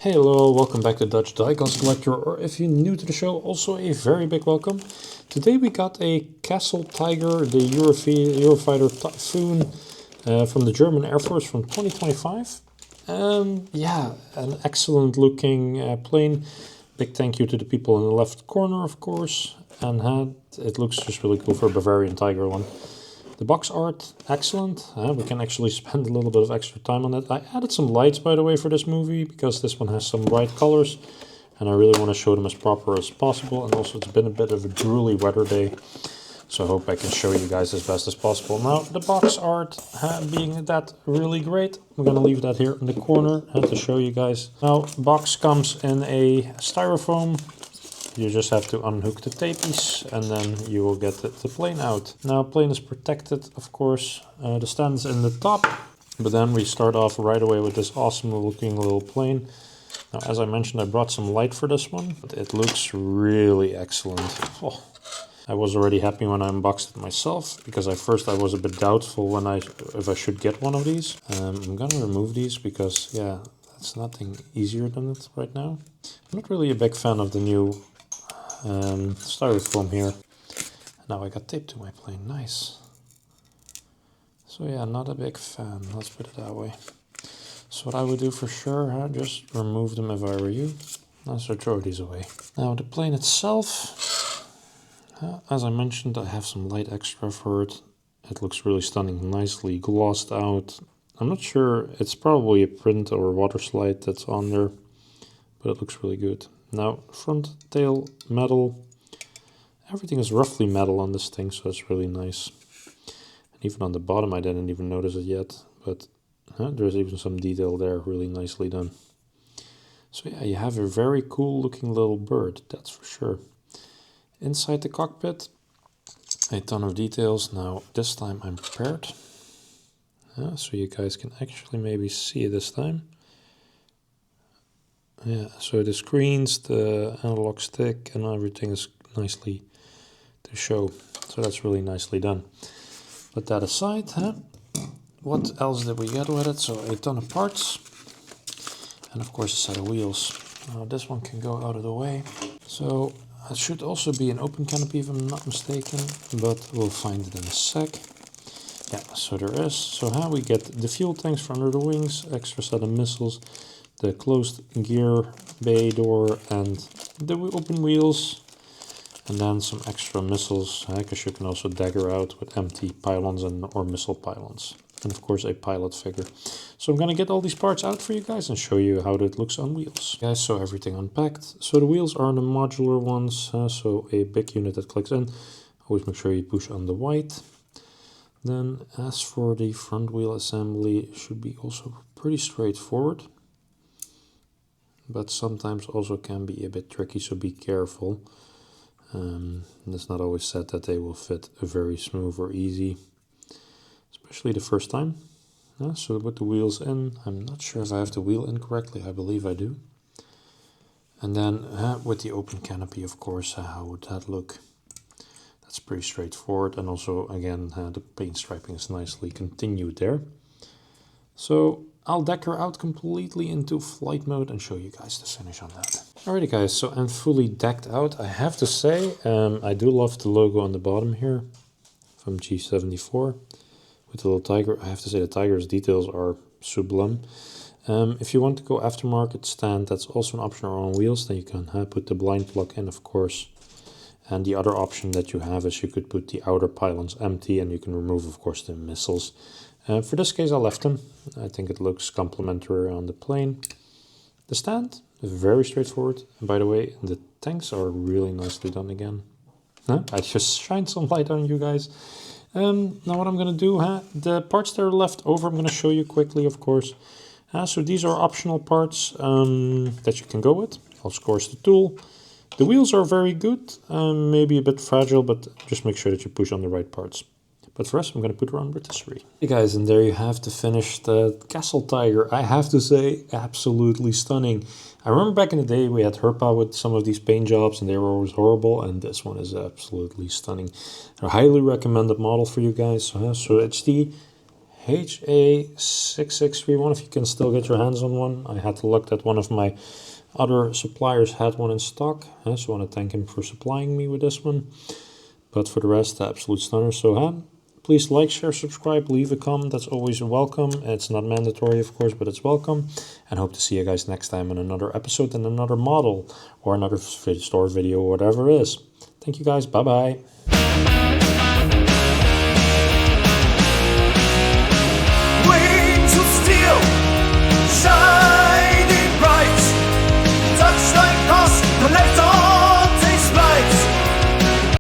Hello, welcome back to Dutch Diecast Collector, or if you're new to the show, also a very big welcome. Today we got a NATO Tiger, the Eurofighter Typhoon from the German Air Force from 2025. Yeah, an excellent looking plane. Big thank you to the people in the left corner, of course, and it looks just really cool for a Bavarian Tiger one. The box art, excellent. We can actually spend a little bit of extra time on it. I added some lights, by the way, for this movie, because this one has some bright colors. And I really want to show them as proper as possible. And also it's been a bit of a drooly weather day. So I hope I can show you guys as best as possible. Now, the box art being that really great, I'm going to leave that here in the corner to show you guys. Now, box comes in a styrofoam. You just have to unhook the tapies and then you will get the plane out. Now, plane is protected, of course. The stand's in the top, but then we start off right away with this awesome looking little plane. Now, as I mentioned, I brought some light for this one. It looks really excellent. Oh, I was already happy when I unboxed it myself, because at first I was a bit doubtful if I should get one of these. I'm gonna remove these because, yeah, that's nothing easier than it right now. I'm not really a big fan of the new styrofoam here. Now I got tape to my plane, nice. So yeah, not a big fan, let's put it that way. So what I would do for sure, just remove them if I were you. So throw these away. Now the plane itself, as I mentioned, I have some light extra for it. It looks really stunning, nicely glossed out. I'm not sure, it's probably a print or water slide that's on there, but it looks really good. Now, front, tail, metal. Everything is roughly metal on this thing, so it's really nice. And even on the bottom, I didn't even notice it yet, but there's even some detail there, really nicely done. So yeah, you have a very cool looking little bird, that's for sure. Inside the cockpit, a ton of details. Now, this time I'm prepared. So you guys can actually maybe see it this time. Yeah, so the screens, the analog stick and everything is nicely to show. So that's really nicely done. Put that aside, what else did we get with it? So a ton of parts. And of course a set of wheels. Now this one can go out of the way. So it should also be an open canopy if I'm not mistaken, but we'll find it in a sec. Yeah, so there is. So how we get the fuel tanks for under the wings, extra set of missiles, the closed gear bay door and the open wheels, and then some extra missiles, because you can also dagger out with empty pylons or missile pylons, and of course a pilot figure. So I'm gonna get all these parts out for you guys and show you how it looks on wheels. Guys, so everything unpacked. So the wheels are the modular ones, so a big unit that clicks in. Always make sure you push on the white. Then as for the front wheel assembly, it should be also pretty straightforward, but sometimes also can be a bit tricky, so be careful. It's not always said that they will fit very smooth or easy, especially the first time. So with the wheels in, I'm not sure if I have the wheel in correctly, I believe I do. And then with the open canopy, of course, how would that look? That's pretty straightforward, and also again the paint striping is nicely continued there. So I'll deck her out completely into flight mode and show you guys the finish on that. Alrighty guys, so I'm fully decked out. I have to say, I do love the logo on the bottom here from G74 with the little tiger. I have to say the tiger's details are sublime. If you want to go aftermarket stand, that's also an option on wheels. Then you can put the blind plug in, of course. And the other option that you have is you could put the outer pylons empty and you can remove, of course, the missiles. For this case, I left them. I think it looks complementary on the plane. The stand is very straightforward. And by the way, the tanks are really nicely done again. I just shined some light on you guys. Now what I'm going to do, the parts that are left over, I'm going to show you quickly, of course. So these are optional parts that you can go with. Of course, the tool. The wheels are very good, maybe a bit fragile, but just make sure that you push on the right parts. But first, I'm going to put her on rotisserie. Hey guys, and there you have the finished Castle Tiger. I have to say, absolutely stunning. I remember back in the day, we had Herpa with some of these paint jobs, and they were always horrible, and this one is absolutely stunning. I highly recommend the model for you guys. So it's the HA6631, if you can still get your hands on one. I had to look that one of my other suppliers had one in stock, so I want to thank him for supplying me with this one. But for the rest, the absolute stunner. So please like, share, subscribe, leave a comment. That's always welcome. It's not mandatory, of course, but it's welcome. And hope to see you guys next time in another episode and another model or another store video or whatever it is. Thank you guys. Bye-bye.